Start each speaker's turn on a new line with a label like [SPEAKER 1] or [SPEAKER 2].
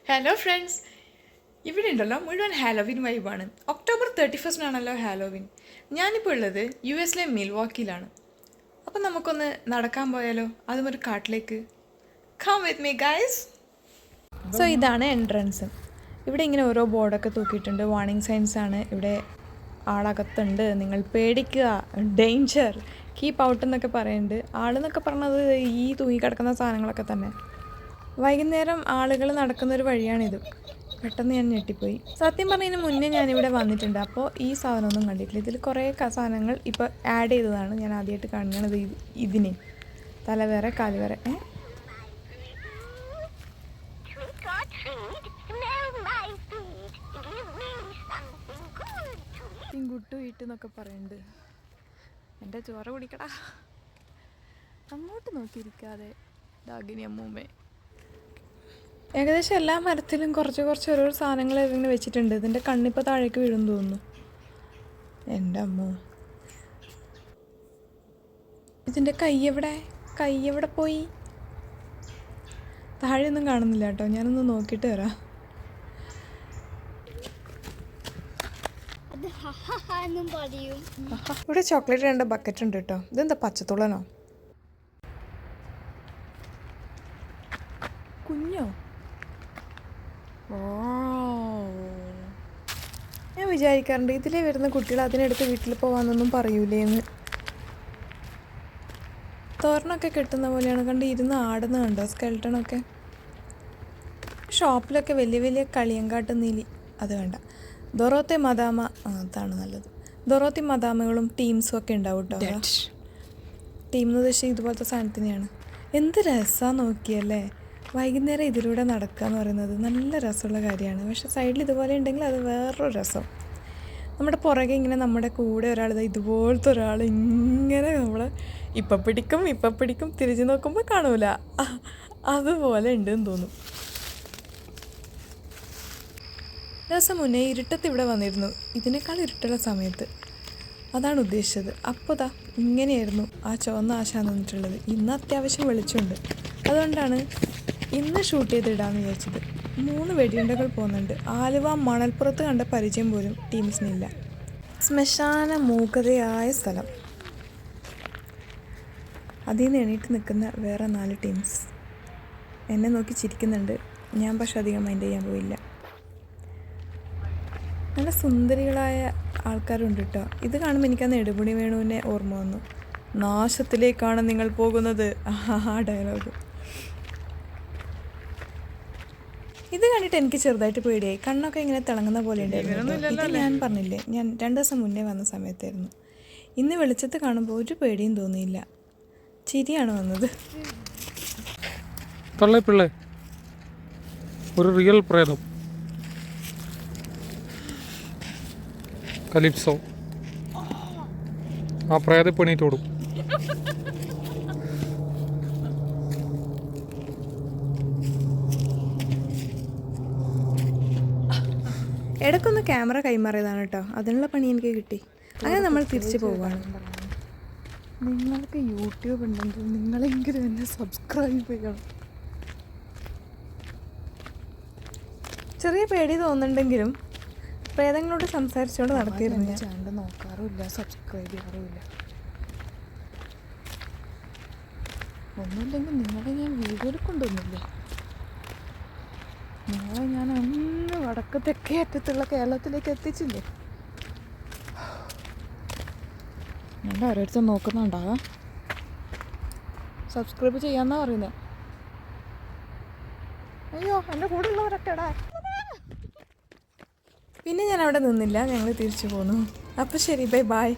[SPEAKER 1] Hello friends, ഇവിടെ ഉണ്ടല്ലോ മുഴുവൻ ഹാലോവിൻ വൈബാണ്. October 31 Halloween. ഞാനിപ്പോൾ ഉള്ളത് US മിൽവാക്കിയിലാണ്. അപ്പം നമുക്കൊന്ന് നടക്കാൻ പോയാലോ, അതും ഒരു കാട്ടിലേക്ക്. Come with me guys. So ഇതാണ് എൻട്രൻസ്. ഇവിടെ ഇങ്ങനെ ഓരോ ബോർഡൊക്കെ തൂക്കിയിട്ടുണ്ട്. വാർണിംഗ് സൈൻസ് ആണ്. ഇവിടെ ആളകത്തുണ്ട്, നിങ്ങൾ പേടിക്കുക, ഡേഞ്ചർ, കീപ്പ് ഔട്ട് എന്നൊക്കെ പറയുന്നുണ്ട്. ആളെന്നൊക്കെ പറഞ്ഞത് ഈ തൂങ്ങിക്കിടക്കുന്ന സാധനങ്ങളൊക്കെ തന്നെ. വൈകുന്നേരം ആളുകൾ നടക്കുന്നൊരു വഴിയാണിത്. പെട്ടെന്ന് ഞാൻ ഞെട്ടിപ്പോയി. സത്യം പറഞ്ഞതിന് മുന്നേ ഞാനിവിടെ വന്നിട്ടുണ്ട്. അപ്പോൾ ഈ സാധനമൊന്നും കണ്ടിട്ടില്ല. ഇതിൽ കുറേ സാധനങ്ങൾ ഇപ്പോൾ ആഡ് ചെയ്തതാണ്. ഞാൻ ആദ്യമായിട്ട് കാണുന്നത് ഇതിനെ. തല വേറെ കാല് വേറെ. ഗുട്ടു വീട്ടെന്നൊക്കെ പറയുന്നുണ്ട്. എൻ്റെ ചോര കുടിക്കടാ. അങ്ങോട്ട് നോക്കിയിരിക്കാതെ ഡാഗിനി അമ്മൂമ്മേ. ഏകദേശം എല്ലാ മരത്തിലും കുറച്ച് ഓരോ സാധനങ്ങൾ ഇങ്ങനെ വെച്ചിട്ടുണ്ട്. ഇതിൻ്റെ കണ്ണിപ്പോൾ താഴേക്ക് വീഴും തോന്നുന്നു. എൻ്റെ അമ്മോ, ഇതിൻ്റെ കൈ എവിടെ പോയി? താഴെയൊന്നും കാണുന്നില്ല കേട്ടോ. ഞാനൊന്ന് നോക്കിയിട്ട് വരാം. ഇവിടെ ചോക്ലേറ്റ് 2 ബക്കറ്റ് ഉണ്ട് കേട്ടോ. ഇതെന്താ പച്ചത്തുളനോ? കുഞ്ഞോ? ഞാൻ വിചാരിക്കാറുണ്ട് ഇതിലേ വരുന്ന കുട്ടികൾ അതിനെടുത്ത് വീട്ടിൽ പോവാന്നൊന്നും പറയൂലേ എന്ന്. തോരണമൊക്കെ കെട്ടുന്ന പോലെയാണ്. കണ്ട് ഇരുന്ന് ആടുന്ന കണ്ടോ സ്കെൽട്ടണൊക്കെ. ഷോപ്പിലൊക്കെ വലിയ കളിയങ്കാട്ട് നീലി അത് വേണ്ട. ദൊറോത്തെ മദാമ, അതാണ് നല്ലത്. ദൊറോത്തി മദാമകളും ടീംസും ഒക്കെ ഉണ്ടാവും കേട്ടോ. ടീം എന്ന് വെച്ചാൽ ഇതുപോലത്തെ സാധനത്തിനെയാണ്. എന്ത് രസമാണ് നോക്കിയല്ലേ. വൈകുന്നേരം ഇതിലൂടെ നടക്കുക എന്ന് പറയുന്നത് നല്ല രസമുള്ള കാര്യമാണ്. പക്ഷേ സൈഡിൽ ഇതുപോലെ ഉണ്ടെങ്കിൽ അത് വേറൊരു രസം. നമ്മുടെ പുറകെ ഇങ്ങനെ നമ്മുടെ കൂടെ ഒരാൾ, ഇതുപോലത്തെ ഒരാൾ ഇങ്ങനെ നമ്മളെ ഇപ്പം പിടിക്കും തിരിച്ചു നോക്കുമ്പോൾ കാണൂല, അതുപോലെ ഉണ്ടെന്ന് തോന്നും. ദിവസം മുന്നേ ഇരുട്ടത്ത് ഇവിടെ വന്നിരുന്നു. ഇതിനേക്കാൾ ഇരുട്ടുള്ള സമയത്ത്. അതാണ് ഉദ്ദേശിച്ചത്. അപ്പോൾ ഇങ്ങനെയായിരുന്നു ആ ചുവന്ന ആശ നിന്നിട്ടുള്ളത്. ഇന്ന് അത്യാവശ്യം വെളിച്ചമുണ്ട്. അതുകൊണ്ടാണ് ഇന്ന് ഷൂട്ട് ചെയ്തിടാമെന്ന് വിചാരിച്ചത്. 3 വെടിയുണ്ടകൾ പോകുന്നുണ്ട്. ആലുവ മണൽപ്പുറത്ത് കണ്ട പരിചയം പോലും ടീംസിനില്ല. ശ്മശാന മൂകതയായ സ്ഥലം. അതിൽ നിന്ന് എണീറ്റ് നിൽക്കുന്ന വേറെ 4 ടീംസ് എന്നെ നോക്കി ചിരിക്കുന്നുണ്ട്. ഞാൻ പക്ഷെ അധികം മൈൻഡ് ചെയ്യാൻ പോയില്ല. നല്ല സുന്ദരികളായ ആൾക്കാരുണ്ട് കേട്ടോ. ഇത് കാണുമ്പോൾ എനിക്കന്ന് നെടുമുടി വേണുവിനെ ഓർമ്മ വന്നു. നാശത്തിലേക്കാണ് നിങ്ങൾ പോകുന്നത്, ആ ഡയലോഗ്. ഇത് കണ്ടിട്ട് എനിക്ക് ചെറുതായിട്ട് പേടിയായി. കണ്ണൊക്കെ ഇങ്ങനെ തിളങ്ങുന്ന പോലെ ഉണ്ടായിരുന്നു. ഇത് ഞാൻ പറഞ്ഞില്ലേ, ഞാൻ 2 ദിവസം മുന്നേ വന്ന സമയത്തായിരുന്നു. ഇന്ന് വെളിച്ചത്ത് കാണുമ്പോൾ ഒരു പേടിയും തോന്നിയില്ല. ചിരിയാണ് വന്നത്.
[SPEAKER 2] ഒരു റിയൽ പ്രേതം കലിപ്സോ ആ പ്രേതപ്പണിയിട്ടോടും.
[SPEAKER 1] ഇടയ്ക്കൊന്ന് ക്യാമറ കൈമാറിയതാണ് കേട്ടോ. അതിനുള്ള പണി എനിക്ക് കിട്ടി. അങ്ങനെ നമ്മൾ തിരിച്ചു പോവുകയാണ്. നിങ്ങൾക്ക് യൂട്യൂബ് ഉണ്ടെങ്കിൽ നിങ്ങളെങ്കിലും എന്നെ സബ്സ്ക്രൈബ് ചെയ്യണം. ചെറിയ പേടി തോന്നുന്നുണ്ടെങ്കിലും പ്രേതങ്ങളോട് സംസാരിച്ചുകൊണ്ട് നടക്കായിരുന്നു. ഞാൻ ചാനൽ നോക്കാറുമില്ല, സബ്സ്ക്രൈബ് ചെയ്യാറുമില്ല. ഒന്നുമില്ലെങ്കിൽ നിങ്ങളെ ഞാൻ വീഡിയോയിൽ കൊണ്ടുവന്നില്ലേ. നിങ്ങളെ ഞാൻ അങ്ങ് വടക്ക് തെക്കേ അറ്റത്തുള്ള കേരളത്തിലേക്ക് എത്തിച്ചില്ലേ. ഞാൻ ഓരോരുത്തർ നോക്കുന്നുണ്ടാകാം. സബ്സ്ക്രൈബ് ചെയ്യാന്നാ പറയുന്നത്. അയ്യോ, എൻ്റെ കൂടെ ഉള്ളവരൊക്കെടാ. പിന്നെ ഞാൻ അവിടെ നിന്നില്ല, ഞങ്ങൾ തിരിച്ചു പോന്നു. അപ്പോൾ ശരി, ബൈ.